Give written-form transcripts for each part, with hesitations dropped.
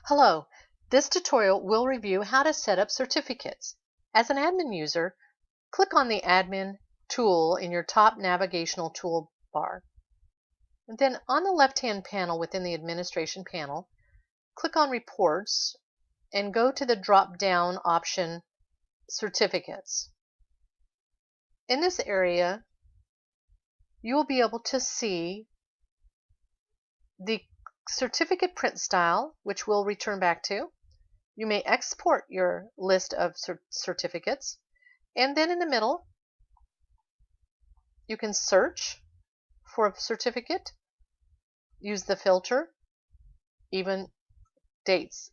Hello, this tutorial will review how to set up certificates. As an admin user, click on the Admin tool in your top navigational toolbar. And then on the left-hand panel within the Administration panel, click on Reports and go to the drop-down option Certificates. In this area, you will be able to see the certificate print style, which we'll return back to. You may export your list of certificates, and then in the middle you can search for a certificate, use the filter, even dates,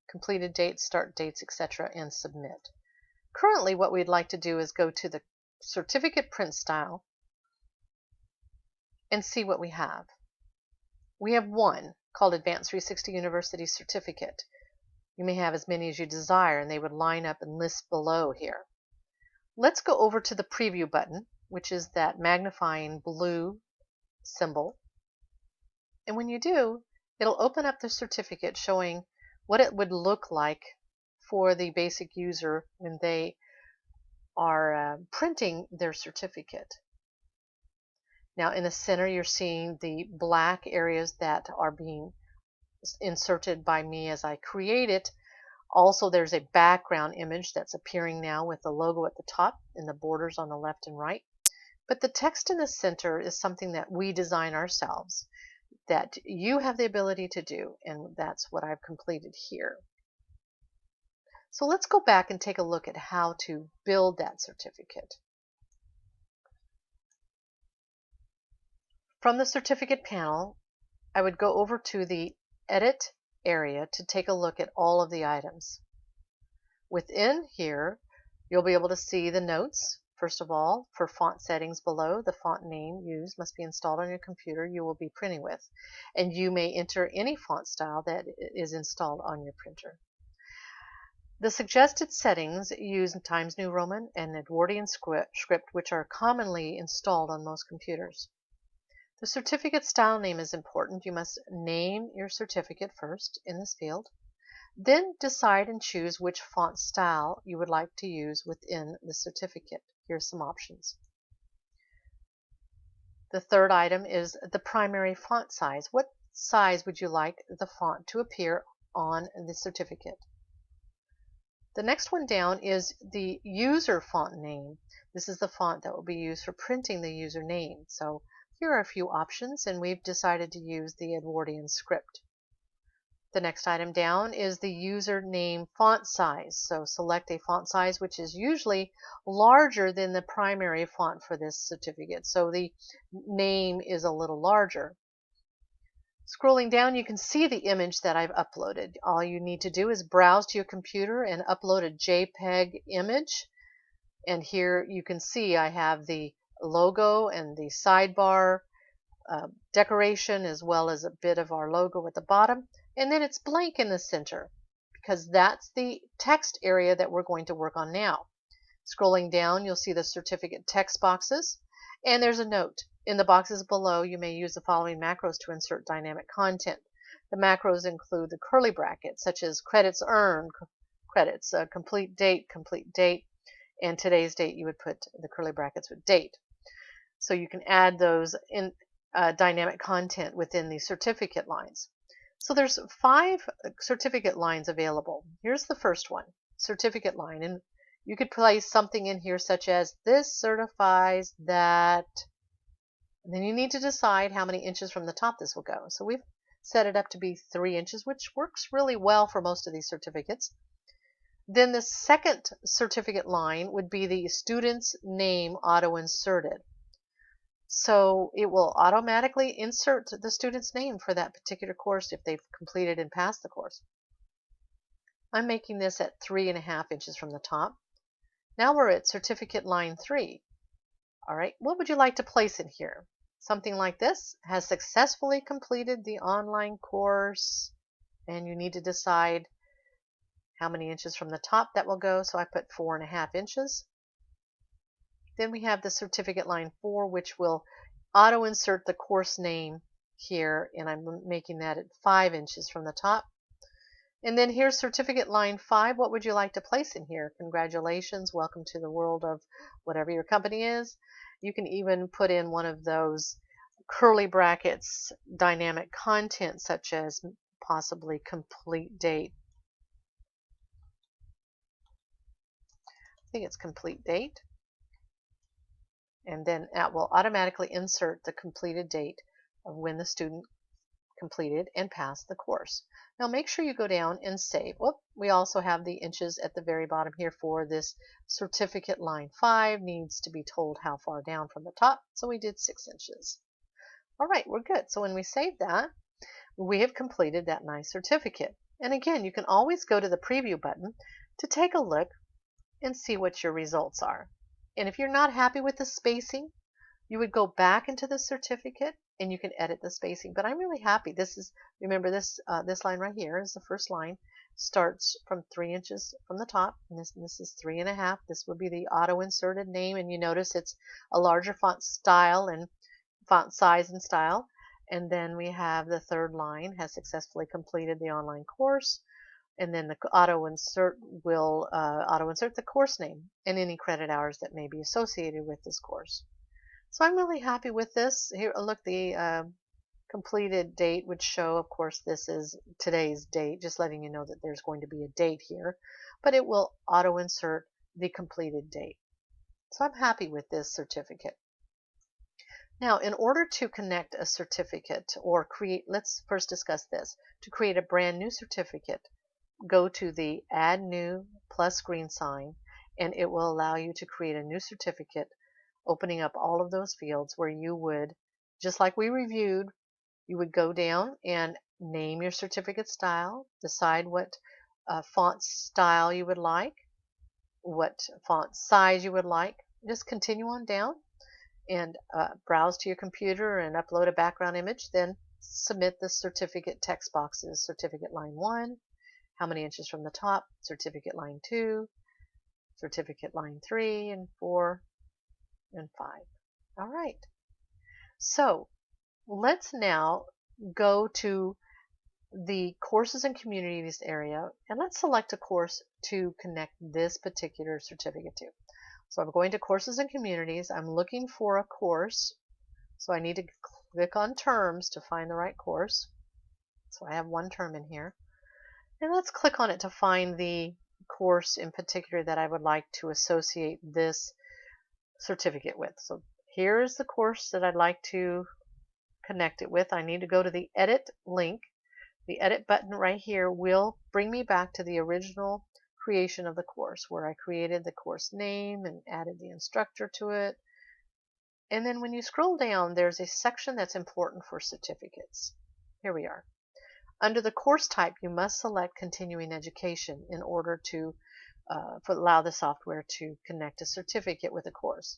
completed dates, start dates, etc., and submit. Currently what we'd like to do is go to the certificate print style and see what we have. We have one called Advanced 360 University Certificate. You may have as many as you desire, and they would line up and list below here. Let's go over to the Preview button, which is that magnifying blue symbol. And when you do, it'll open up the certificate showing what it would look like for the basic user when they are printing their certificate. Now in the center you're seeing the black areas that are being inserted by me as I create it. Also, there's a background image that's appearing now with the logo at the top and the borders on the left and right. But the text in the center is something that we design ourselves, that you have the ability to do, and that's what I've completed here. So let's go back and take a look at how to build that certificate. From the certificate panel, I would go over to the Edit area to take a look at all of the items. Within here, you'll be able to see the notes. First of all, for font settings below, the font name used must be installed on your computer you will be printing with, and you may enter any font style that is installed on your printer. The suggested settings use Times New Roman and Edwardian script, which are commonly installed on most computers. The certificate style name is important. You must name your certificate first in this field. Then decide and choose which font style you would like to use within the certificate. Here's some options. The third item is the primary font size. What size would you like the font to appear on the certificate? The next one down is the user font name. This is the font that will be used for printing the user name. So here are a few options, and we've decided to use the Edwardian script. The next item down is the user name font size. So select a font size which is usually larger than the primary font for this certificate. So the name is a little larger. Scrolling down, you can see the image that I've uploaded. All you need to do is browse to your computer and upload a JPEG image. And here you can see I have the logo and the sidebar decoration, as well as a bit of our logo at the bottom. And then it's blank in the center because that's the text area that we're going to work on now. Scrolling down, you'll see the certificate text boxes, and there's a note. In the boxes below, you may use the following macros to insert dynamic content. The macros include the curly brackets, such as credits earned, credits, complete date, and today's date. You would put the curly brackets with date. So you can add those in dynamic content within the certificate lines. So there's 5 certificate lines available. Here's the first one, certificate line, and you could place something in here such as this certifies that, and then you need to decide how many inches from the top this will go. So we've set it up to be 3 inches, which works really well for most of these certificates. Then the second certificate line would be the student's name auto-inserted. So it will automatically insert the student's name for that particular course if they've completed and passed the course. I'm making this at 3.5 inches from the top. Now we're at certificate line 3. All right, what would you like to place in here? Something like this: has successfully completed the online course, and you need to decide how many inches from the top that will go. So I put 4.5 inches. Then we have the certificate line 4, which will auto-insert the course name here, and I'm making that at 5 inches from the top. And then here's certificate line 5. What would you like to place in here? Congratulations, welcome to the world of whatever your company is. You can even put in one of those curly brackets dynamic content, such as possibly complete date. I think it's complete date. And then that will automatically insert the completed date of when the student completed and passed the course. Now make sure you go down and save. Whoop, we also have the inches at the very bottom here for this certificate. Line 5 needs to be told how far down from the top, so we did 6 inches. All right, we're good. So when we save that, we have completed that nice certificate. And again, you can always go to the preview button to take a look and see what your results are. And if you're not happy with the spacing, you would go back into the certificate and you can edit the spacing. But I'm really happy. This is, remember this line right here is the first line, starts from 3 inches from the top, and this is 3.5. This would be the auto inserted name, and you notice it's a larger font style and font size and style. And then we have the third line, has successfully completed the online course. And then the auto insert will auto insert the course name and any credit hours that may be associated with this course. So I'm really happy with this. Here, look, the completed date would show, of course, this is today's date, just letting you know that there's going to be a date here, but it will auto insert the completed date. So I'm happy with this certificate. Now, in order to connect a certificate or create, let's first discuss this. To create a brand new certificate, go to the Add New plus green sign, and it will allow you to create a new certificate, opening up all of those fields where you would, just like we reviewed, you would go down and name your certificate style, decide what font style you would like, what font size you would like. Just continue on down and browse to your computer and upload a background image. Then submit the certificate text boxes. Certificate line 1, how many inches from the top, certificate line 2, certificate line 3 and 4 and 5. All right. So let's now go to the courses and communities area, and let's select a course to connect this particular certificate to. So I'm going to courses and communities. I'm looking for a course. So I need to click on terms to find the right course. So I have one term in here. And let's click on it to find the course in particular that I would like to associate this certificate with. So here's the course that I'd like to connect it with. I need to go to the edit link. The edit button right here will bring me back to the original creation of the course, where I created the course name and added the instructor to it. And then when you scroll down, there's a section that's important for certificates. Here we are. Under the course type, you must select continuing education in order to allow the software to connect a certificate with a course.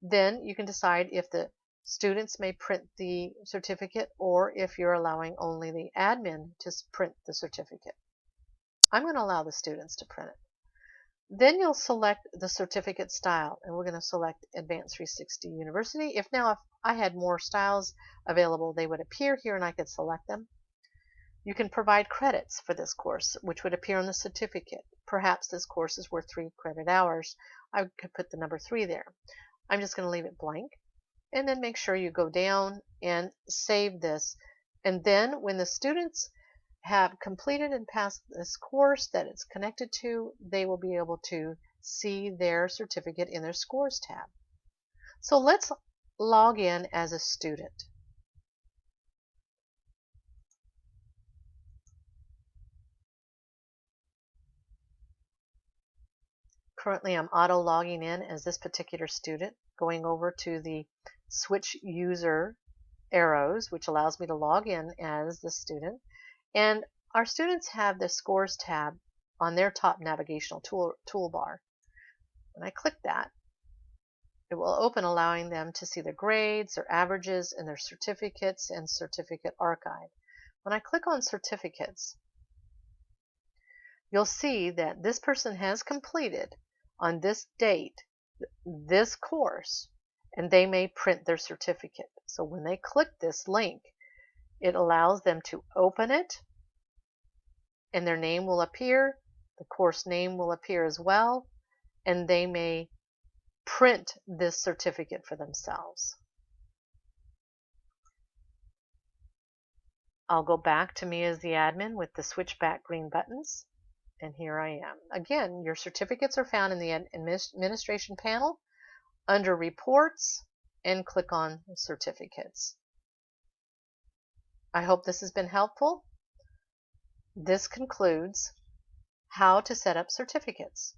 Then you can decide if the students may print the certificate or if you're allowing only the admin to print the certificate. I'm going to allow the students to print it. Then you'll select the certificate style, and we're going to select Advanced 360 University. If I had more styles available, they would appear here and I could select them. You can provide credits for this course, which would appear on the certificate. Perhaps this course is worth 3 credit hours. I could put the number 3 there. I'm just going to leave it blank. And then make sure you go down and save this. And then when the students have completed and passed this course that it's connected to, they will be able to see their certificate in their Scores tab. So let's log in as a student. Currently, I'm auto logging in as this particular student, going over to the switch user arrows, which allows me to log in as the student. And our students have the Scores tab on their top navigational toolbar. When I click that, it will open, allowing them to see their grades, their averages, and their certificates and certificate archive. When I click on certificates, you'll see that this person has completed on this date this course, and they may print their certificate. So when they click this link, it allows them to open it and their name will appear, the course name will appear as well, and they may print this certificate for themselves. I'll go back to me as the admin with the switchback green buttons, and here I am. Again, your certificates are found in the administration panel under reports, and click on certificates. I hope this has been helpful. This concludes how to set up certificates.